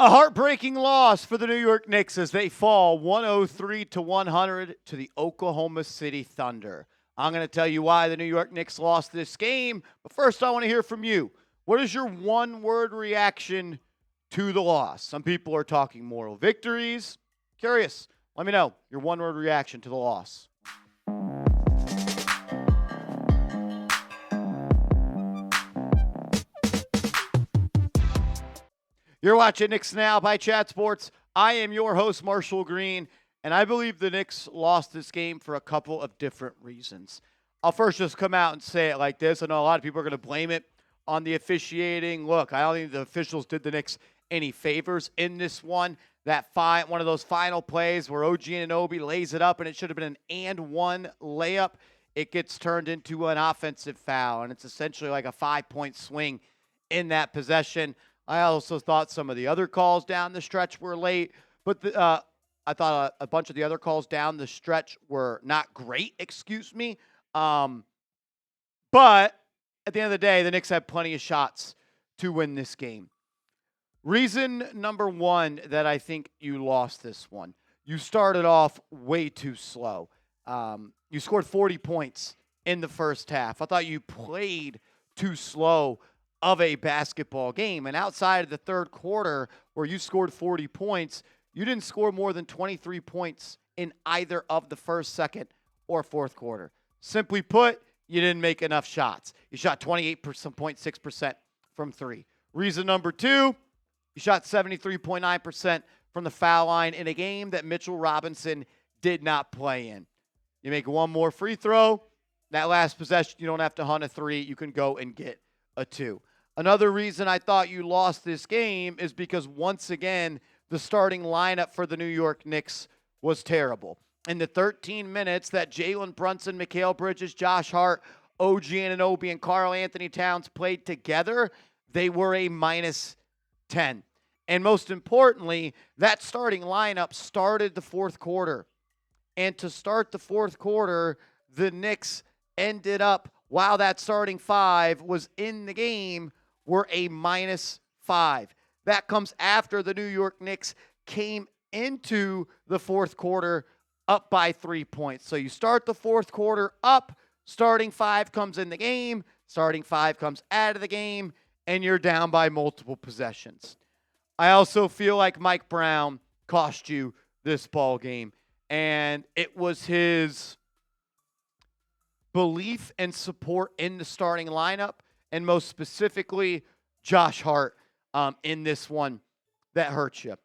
A heartbreaking loss for the New York Knicks as they fall 103-100 to the Oklahoma City Thunder. I'm going to tell you why the New York Knicks lost this game, but first I want to hear from you. What is your one-word reaction to the loss? Some people are talking moral victories. Curious. Let me know your one-word reaction to the loss. You're watching Knicks Now by Chat Sports. I am your host, Marshall Green, and I believe the Knicks lost this game for a couple of different reasons. I'll first just come out and say it like this. I know a lot of people are going to blame it on the officiating. Look, I don't think the officials did the Knicks any favors in this one. One of those final plays where OG Anunoby lays it up, and it should have been an and-one layup. It gets turned into an offensive foul, and it's essentially like a 5-point swing in that possession. I also thought some of the other calls down the stretch were late, but I thought a bunch of the other calls down the stretch were not great, But at the end of the day, the Knicks had plenty of shots to win this game. Reason number one that I think you lost this one, you started off way too slow. You scored 40 points in the first half. I thought you played too slow of a basketball game. And outside of the third quarter where you scored 40 points, you didn't score more than 23 points in either of the first, second, or fourth quarter. Simply put, you didn't make enough shots. You shot 28.6% from three. Reason number two, you shot 73.9% from the foul line in a game that Mitchell Robinson did not play in. You make one more free throw, that last possession, you don't have to hunt a three. You can go and get a two. Another reason I thought you lost this game is because, once again, the starting lineup for the New York Knicks was terrible. In the 13 minutes that Jalen Brunson, Mikal Bridges, Josh Hart, OG Anunoby, and Karl-Anthony Towns played together, they were a minus 10. And most importantly, that starting lineup started the fourth quarter. And to start the fourth quarter, the Knicks ended up, while that starting five was in the game, were a minus 5. That comes after the New York Knicks came into the fourth quarter up by 3 points. So you start the fourth quarter up, starting five comes in the game, starting five comes out of the game, and you're down by multiple possessions. I also feel like Mike Brown cost you this ball game, and it was his belief and support in the starting lineup, and most specifically, Josh Hart in this one that hurt you.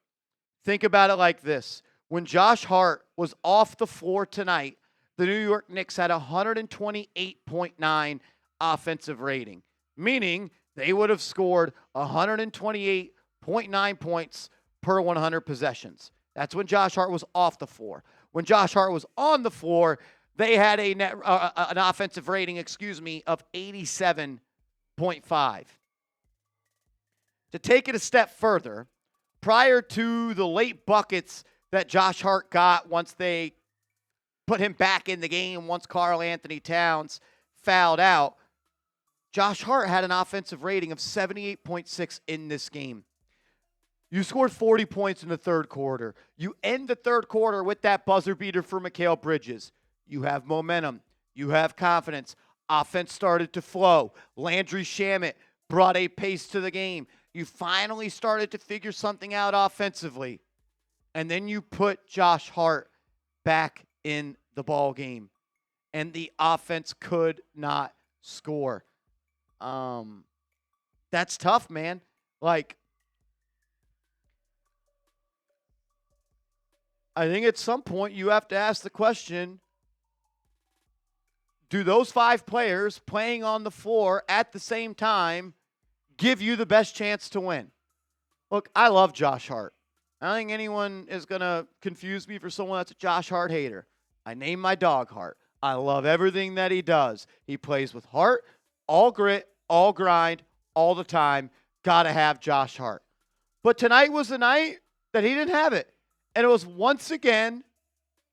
Think about it like this. When Josh Hart was off the floor tonight, the New York Knicks had 128.9 offensive rating, meaning they would have scored 128.9 points per 100 possessions. That's when Josh Hart was off the floor. When Josh Hart was on the floor, they had an offensive rating, of 87.5. To take it a step further, prior to the late buckets that Josh Hart got once they put him back in the game, once Karl-Anthony Towns fouled out, Josh Hart had an offensive rating of 78.6 in this game. You scored 40 points in the third quarter. You end the third quarter with that buzzer beater for Mikal Bridges. You have momentum. You have confidence. Offense started to flow. Landry Shamet brought a pace to the game. You finally started to figure something out offensively. And then you put Josh Hart back in the ball game. And the offense could not score. That's tough, man. Like, I think at some point you have to ask the question, do those five players playing on the floor at the same time give you the best chance to win? Look, I love Josh Hart. I don't think anyone is going to confuse me for someone that's a Josh Hart hater. I named my dog Hart. I love everything that he does. He plays with heart, all grit, all grind, all the time. Got to have Josh Hart. But tonight was the night that he didn't have it. And it was once again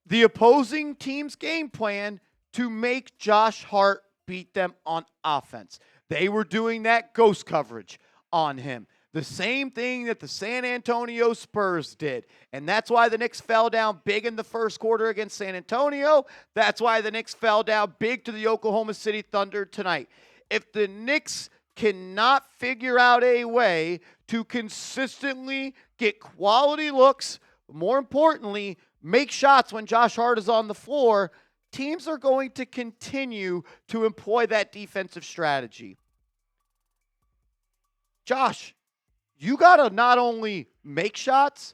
the opposing team's game plan to make Josh Hart beat them on offense. They were doing that ghost coverage on him. The same thing that the San Antonio Spurs did. And that's why the Knicks fell down big in the first quarter against San Antonio. That's why the Knicks fell down big to the Oklahoma City Thunder tonight. If the Knicks cannot figure out a way to consistently get quality looks, more importantly, make shots when Josh Hart is on the floor, teams are going to continue to employ that defensive strategy. Josh, you got to not only make shots,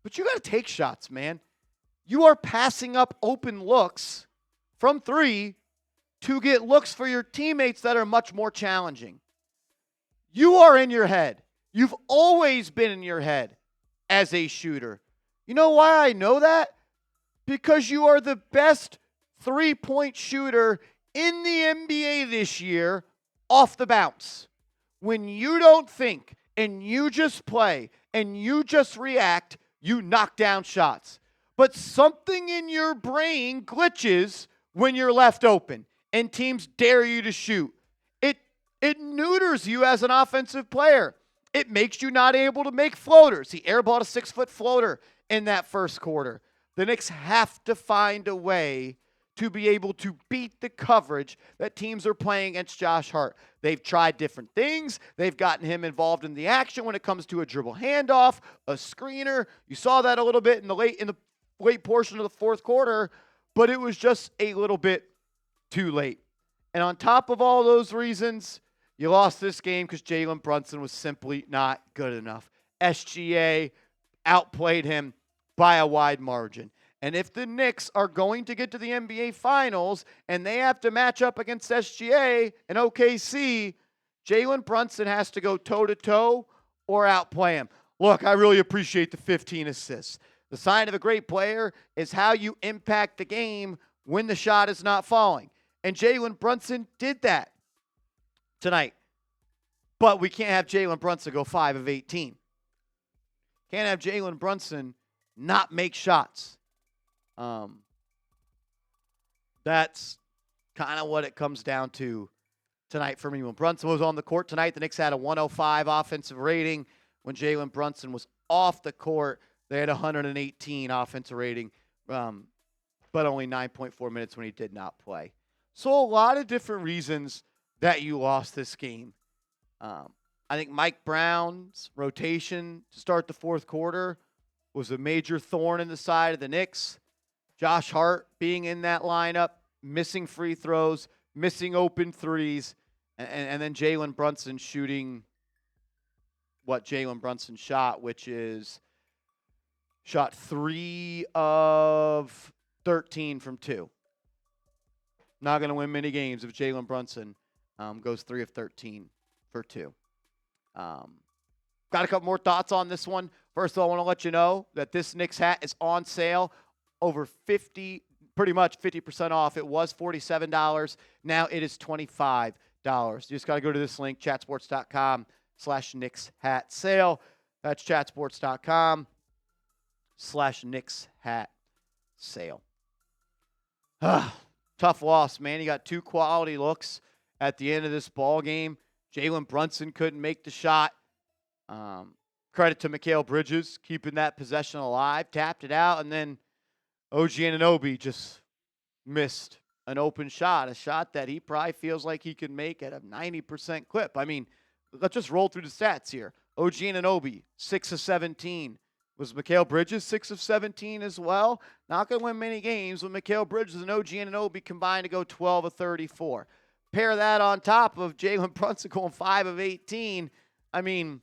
but you got to take shots, man. You are passing up open looks from three to get looks for your teammates that are much more challenging. You are in your head. You've always been in your head as a shooter. You know why I know that? Because you are the best three-point shooter in the NBA this year off the bounce. When you don't think and you just play and you just react, you knock down shots. But something in your brain glitches when you're left open and teams dare you to shoot. It neuters you as an offensive player. It makes you not able to make floaters. He airballed a 6-foot floater in that first quarter. The Knicks have to find a way to be able to beat the coverage that teams are playing against Josh Hart. They've tried different things. They've gotten him involved in the action when it comes to a dribble handoff, a screener. You saw that a little bit in the late portion of the fourth quarter, but it was just a little bit too late. And on top of all those reasons, you lost this game because Jalen Brunson was simply not good enough. SGA outplayed him by a wide margin. And if the Knicks are going to get to the NBA Finals and they have to match up against SGA and OKC, Jalen Brunson has to go toe-to-toe or outplay him. Look, I really appreciate the 15 assists. The sign of a great player is how you impact the game when the shot is not falling. And Jalen Brunson did that tonight. But we can't have Jalen Brunson go 5 of 18. Can't have Jalen Brunson not make shots. That's kind of what it comes down to tonight for me. When Brunson was on the court tonight, the Knicks had a 105 offensive rating. When Jalen Brunson was off the court, they had 118 offensive rating, but only 9.4 minutes when he did not play. So a lot of different reasons that you lost this game. I think Mike Brown's rotation to start the fourth quarter was a major thorn in the side of the Knicks. Josh Hart being in that lineup, missing free throws, missing open threes, and then Jalen Brunson shooting what Jalen Brunson shot, which is shot 3 of 13 from 2. Not going to win many games if Jalen Brunson goes 3 of 13 for 2. Got a couple more thoughts on this one. First of all, I want to let you know that this Knicks hat is on sale over pretty much 50% off. It was $47. Now it is $25. You just got to go to this link, chatsports.com/Knicks hat sale. That's chatsports.com/Knicks hat sale. Tough loss, man. You got 2 quality looks at the end of this ball game. Jalen Brunson couldn't make the shot. Credit to Mikal Bridges keeping that possession alive, tapped it out, and then OG Anunoby just missed an open shot, a shot that he probably feels like he can make at a 90% clip. I mean, let's just roll through the stats here. OG Anunoby, 6 of 17. Was Mikal Bridges 6 of 17 as well? Not going to win many games when Mikal Bridges and OG Anunoby combined to go 12 of 34. Pair that on top of Jalen Brunson going 5 of 18. I mean,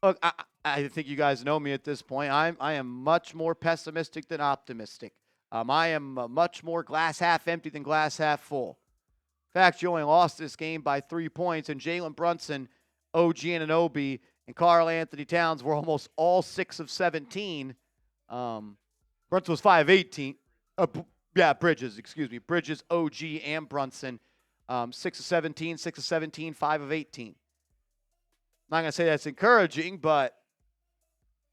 look, I think you guys know me at this point. I am much more pessimistic than optimistic. I am much more glass half empty than glass half full. In fact, you only lost this game by 3 points, and Jalen Brunson, OG Anunoby, and Karl-Anthony Towns were almost all 6 of 17. Brunson was 5 of 18. Bridges, Bridges, OG, and Brunson. 6 of 17, 6 of 17, 5 of 18. I'm not going to say that's encouraging, but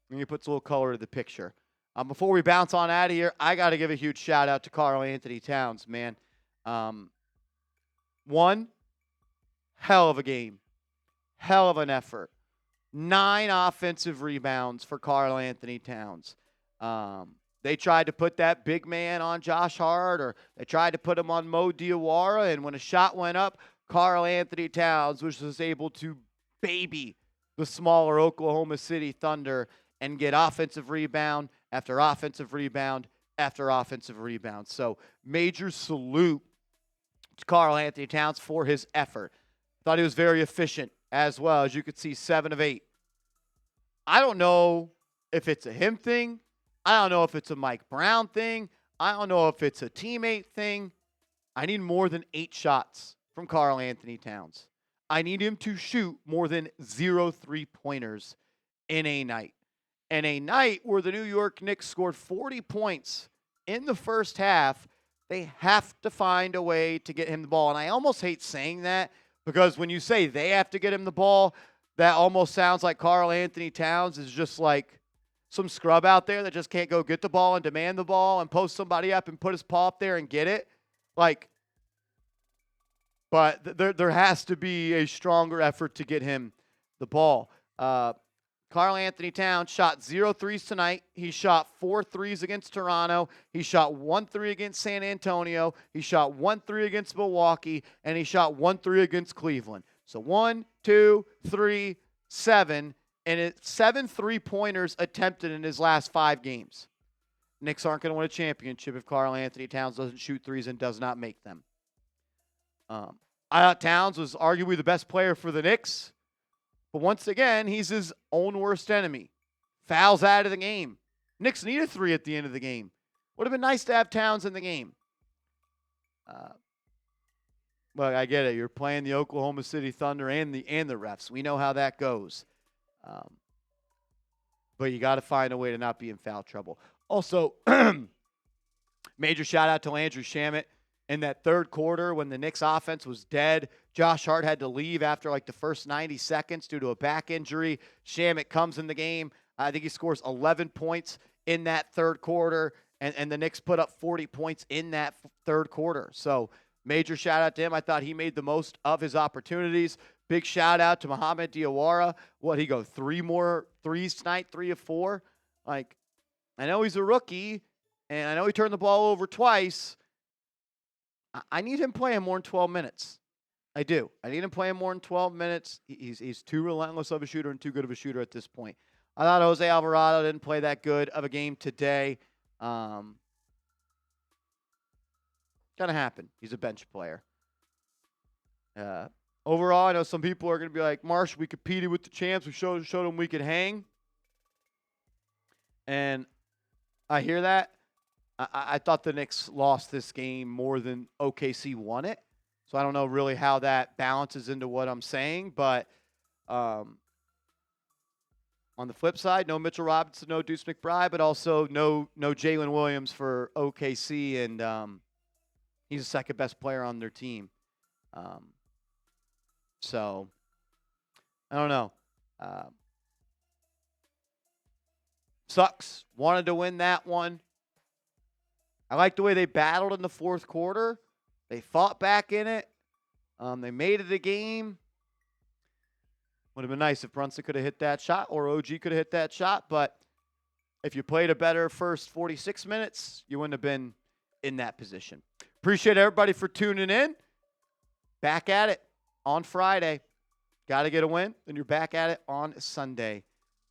it puts a little color to the picture. Before we bounce on out of here, I got to give a huge shout-out to Karl-Anthony Towns, man. One, hell of a game. Hell of an effort. 9 offensive rebounds for Karl-Anthony Towns. They tried to put that big man on Josh Hart, or they tried to put him on Mohamed Diawara, and when a shot went up, Karl-Anthony Towns was able to baby the smaller Oklahoma City Thunder and get offensive rebound after offensive rebound after offensive rebound. So major salute to Karl-Anthony Towns for his effort. Thought he was very efficient as well. As you could see, 7 of 8. I don't know if it's a him thing. I don't know if it's a Mike Brown thing. I don't know if it's a teammate thing. I need more than 8 shots from Karl-Anthony Towns. I need him to shoot more than 0 3-pointers in a night. And a night where the New York Knicks scored 40 points in the first half, they have to find a way to get him the ball. And I almost hate saying that, because when you say they have to get him the ball, that almost sounds like Karl-Anthony Towns is just like some scrub out there that just can't go get the ball and demand the ball and post somebody up and put his paw up there and get it. But there has to be a stronger effort to get him the ball. Karl-Anthony Towns shot 0 threes tonight. He shot 4 threes against Toronto. He shot 1 3 against San Antonio. He shot 1 3 against Milwaukee. And he shot 1 3 against Cleveland. So 1, 2, 3, 7. And it's 7 3-pointers attempted in his last 5 games. Knicks aren't going to win a championship if Karl-Anthony Towns doesn't shoot threes and does not make them. I thought Towns was arguably the best player for the Knicks. But once again, he's his own worst enemy. Fouls out of the game. Knicks need a 3 at the end of the game. Would have been nice to have Towns in the game. But I get it. You're playing the Oklahoma City Thunder and the refs. We know how that goes. But you got to find a way to not be in foul trouble. Also, major shout out to Landry Shamet. In that third quarter, when the Knicks offense was dead, Josh Hart had to leave after like the first 90 seconds due to a back injury. Shamet comes in the game. I think he scores 11 points in that third quarter, and the Knicks put up 40 points in that third quarter. So major shout out to him. I thought he made the most of his opportunities. Big shout out to Mohamed Diawara. He go 3 more threes tonight, 3 of 4. I know he's a rookie, and I know he turned the ball over twice. I need him playing more than 12 minutes. I do. I need him playing more than 12 minutes. He's too relentless of a shooter and too good of a shooter at this point. I thought Jose Alvarado didn't play that good of a game today. Gonna happen. He's a bench player. Overall, I know some people are going to be like, Marsh, we competed with the champs. We showed them we could hang. And I hear that. I thought the Knicks lost this game more than OKC won it. So I don't know really how that balances into what I'm saying. But on the flip side, no Mitchell Robinson, no Deuce McBride, but also no Jalen Williams for OKC. And he's the second best player on their team. So I don't know. Sucks. Wanted to win that one. I like the way they battled in the fourth quarter. They fought back in it. They made it a game. Would have been nice if Brunson could have hit that shot or OG could have hit that shot. But if you played a better first 46 minutes, you wouldn't have been in that position. Appreciate everybody for tuning in. Back at it on Friday. Got to get a win. Then you're back at it on Sunday.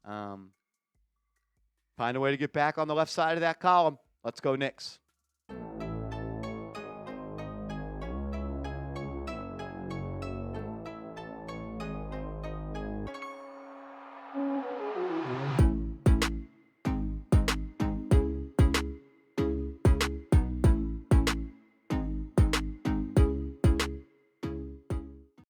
Find a way to get back on the left side of that column. Let's go Knicks.